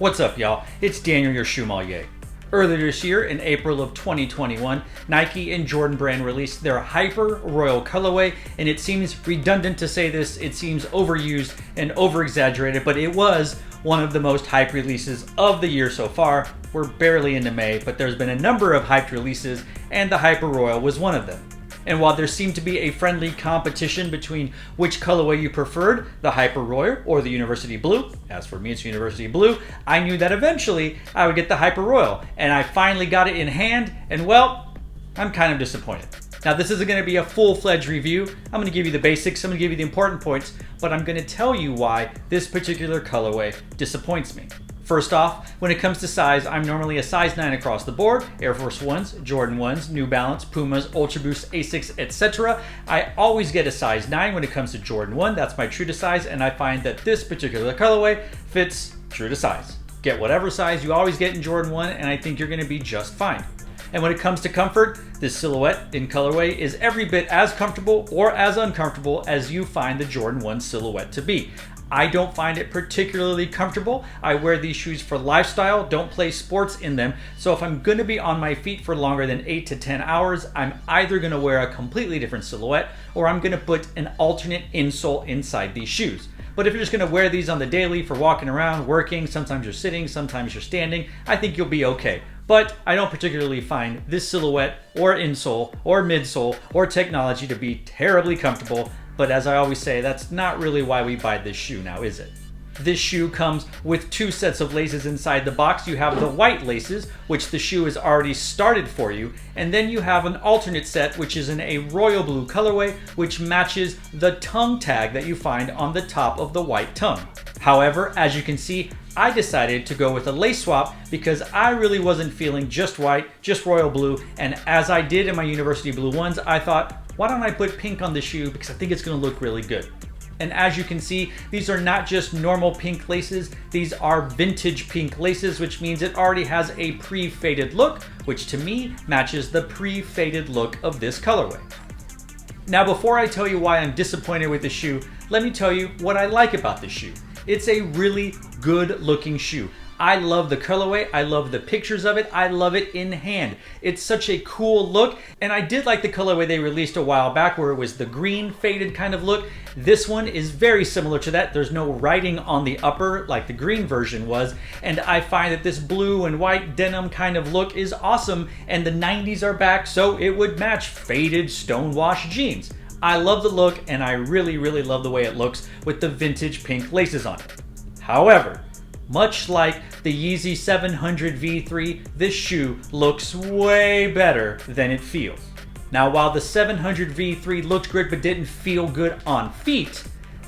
What's up, y'all? It's Daniel, your Shoemmelier. Earlier this year, in April of 2021, Nike and Jordan Brand released their Hyper Royal colorway, and it seems redundant to say this, it seems overused and over-exaggerated, but it was one of the most hyped releases of the year so far. We're barely into May, but there's been a number of hyped releases, and the Hyper Royal was one of them. And while there seemed to be a friendly competition between which colorway you preferred, the Hyper Royal or the University Blue, as for me it's University Blue, I knew that eventually I would get the Hyper Royal, and I finally got it in hand, and well, I'm kind of disappointed. Now this isn't going to be a full-fledged review. I'm going to give you the basics, I'm going to give you the important points, but I'm going to tell you why this particular colorway disappoints me. First off, when it comes to size, I'm normally a size 9 across the board. Air Force 1s, Jordan 1s, New Balance, Pumas, Ultra Boost, Asics, etc. I always get a size 9 when it comes to Jordan 1. That's my true to size, and I find that this particular colorway fits true to size. Get whatever size you always get in Jordan 1, and I think you're going to be just fine. And when it comes to comfort, this silhouette in colorway is every bit as comfortable or as uncomfortable as you find the Jordan 1 silhouette to be. I don't find it particularly comfortable. I wear these shoes for lifestyle, don't play sports in them. So if I'm going to be on my feet for longer than 8 to 10 hours, I'm either going to wear a completely different silhouette or I'm going to put an alternate insole inside these shoes. But if you're just going to wear these on the daily for walking around, working, sometimes you're sitting, sometimes you're standing, I think you'll be okay. But I don't particularly find this silhouette or insole or midsole or technology to be terribly comfortable. But as I always say, that's not really why we buy this shoe now, is it? This shoe comes with 2 sets of laces inside the box. You have the white laces, which the shoe is already started for you, and then you have an alternate set, which is in a royal blue colorway, which matches the tongue tag that you find on the top of the white tongue. However, as you can see, I decided to go with a lace swap because I really wasn't feeling just white, just royal blue, and as I did in my University Blue ones, I thought, why don't I put pink on the shoe because I think it's going to look really good. And as you can see, these are not just normal pink laces, these are vintage pink laces, which means it already has a pre-faded look, which to me matches the pre-faded look of this colorway. Now before I tell you why I'm disappointed with the shoe, let me tell you what I like about this shoe. It's a really good looking shoe. I love the colorway, I love the pictures of it, I love it in hand. It's such a cool look, and I did like the colorway they released a while back where it was the green faded kind of look. This one is very similar to that. There's no writing on the upper like the green version was, and I find that this blue and white denim kind of look is awesome, and the 90s are back, so it would match faded stonewashed jeans. I love the look, and I really love the way it looks with the vintage pink laces on it. However, much like the Yeezy 700 V3, this shoe looks way better than it feels. Now while the 700 V3 looked good but didn't feel good on feet,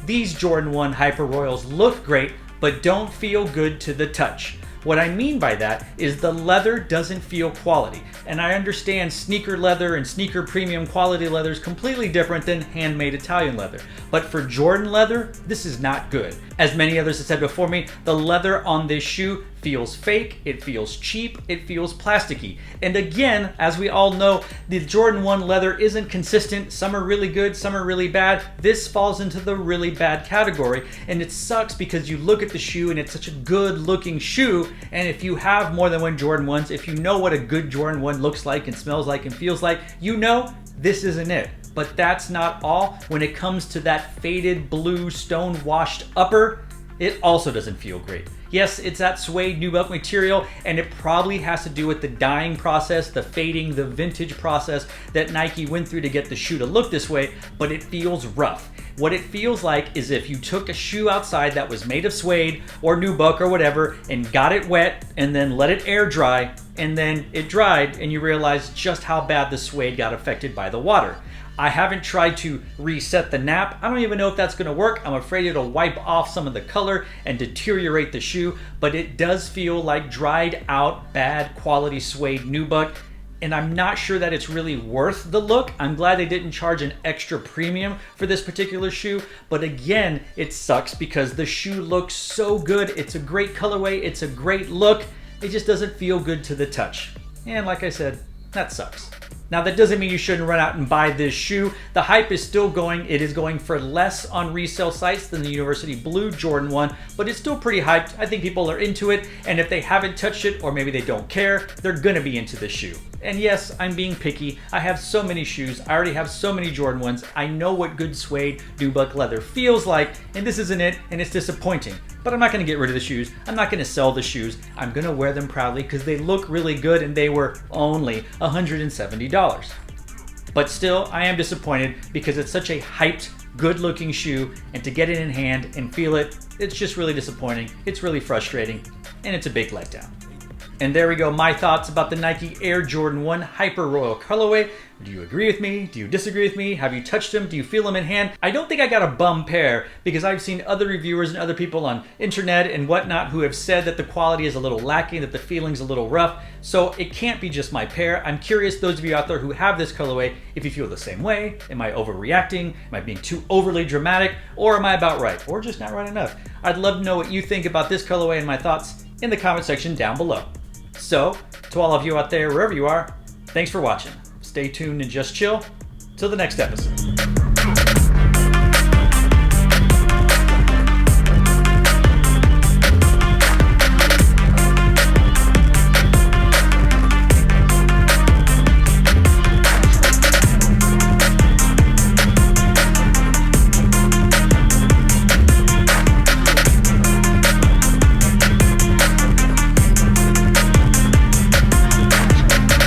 these Jordan 1 Hyper Royals look great but don't feel good to the touch. What I mean by that is the leather doesn't feel quality. And I understand sneaker leather and sneaker premium quality leather is completely different than handmade Italian leather. But for Jordan leather, this is not good. As many others have said before me, the leather on this shoe feels fake, it feels cheap, it feels plasticky. And again, as we all know, the Jordan 1 leather isn't consistent. Some are really good, some are really bad. This falls into the really bad category, and it sucks because you look at the shoe and it's such a good looking shoe, and if you have more than one Jordan 1s, if you know what a good Jordan 1 looks like and smells like and feels like, you know this isn't it. But that's not all. When it comes to that faded blue stone washed upper, it also doesn't feel great. Yes, it's that suede nubuck material, and it probably has to do with the dyeing process, the fading, the vintage process that Nike went through to get the shoe to look this way, but it feels rough. What it feels like is if you took a shoe outside that was made of suede or nubuck or whatever and got it wet and then let it air dry, and then it dried and you realize just how bad the suede got affected by the water. I haven't tried to reset the nap. I don't even know if that's going to work. I'm afraid it'll wipe off some of the color and deteriorate the shoe, but it does feel like dried out, bad quality suede nubuck, and I'm not sure that it's really worth the look. I'm glad they didn't charge an extra premium for this particular shoe, but again, it sucks because the shoe looks so good. It's a great colorway, it's a great look. It just doesn't feel good to the touch. And like I said, that sucks. Now that doesn't mean you shouldn't run out and buy this shoe. The hype is still going. It is going for less on resale sites than the University Blue Jordan 1, but it's still pretty hyped. I think people are into it, and if they haven't touched it, or maybe they don't care, they're gonna be into this shoe. And yes, I'm being picky. I have so many shoes. I already have so many Jordan 1s. I know what good suede nubuck leather feels like, and this isn't it, and it's disappointing. But I'm not gonna get rid of the shoes. I'm not gonna sell the shoes. I'm gonna wear them proudly because they look really good, and they were only $170. But still, I am disappointed because it's such a hyped, good-looking shoe, and to get it in hand and feel it, it's just really disappointing. It's really frustrating, and it's a big letdown. And there we go, my thoughts about the Nike Air Jordan 1 Hyper Royal colorway. Do you agree with me? Do you disagree with me? Have you touched them? Do you feel them in hand? I don't think I got a bum pair because I've seen other reviewers and other people on internet and whatnot who have said that the quality is a little lacking, that the feeling's a little rough. So it can't be just my pair. I'm curious, those of you out there who have this colorway, if you feel the same way. Am I overreacting? Am I being too overly dramatic? Or am I about right? Or just not right enough? I'd love to know what you think about this colorway and my thoughts in the comment section down below. So, to all of you out there, wherever you are, thanks for watching. Stay tuned and just chill till the next episode.